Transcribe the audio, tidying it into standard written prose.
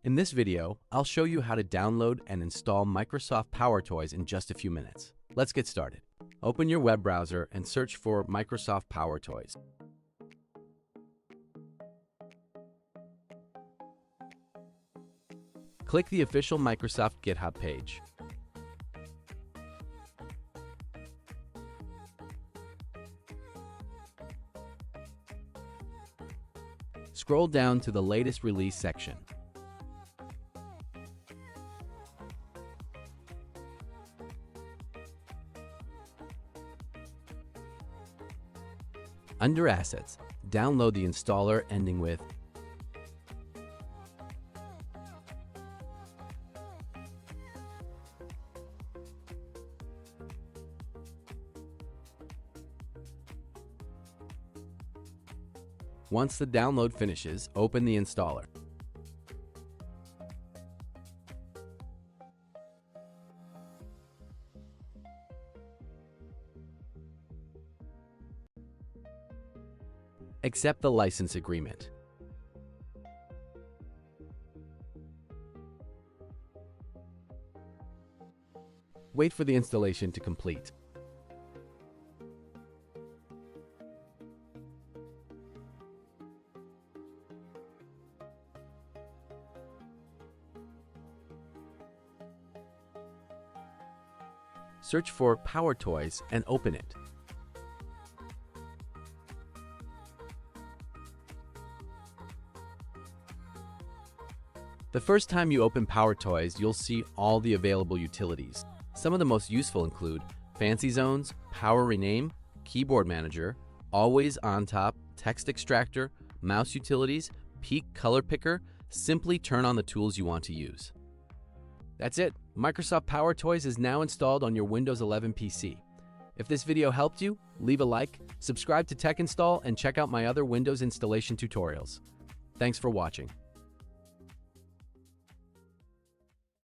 In this video, I'll show you how to download and install Microsoft PowerToys in just a few minutes. Let's get started. Open your web browser and search for Microsoft PowerToys. Click the official Microsoft GitHub page. Scroll down to the latest release section. Under Assets, download the installer ending with . Once the download finishes, open the installer. Accept the license agreement. Wait for the installation to complete. Search for PowerToys and open it. The first time you open PowerToys, you'll see all the available utilities. Some of the most useful include FancyZones, PowerRename, Keyboard Manager, Always On Top, Text Extractor, Mouse Utilities, Peak Color Picker. Simply turn on the tools you want to use. That's it. Microsoft PowerToys is now installed on your Windows 11 PC. If this video helped you, leave a like, subscribe to Techinstall, and check out my other Windows installation tutorials. Thanks for watching.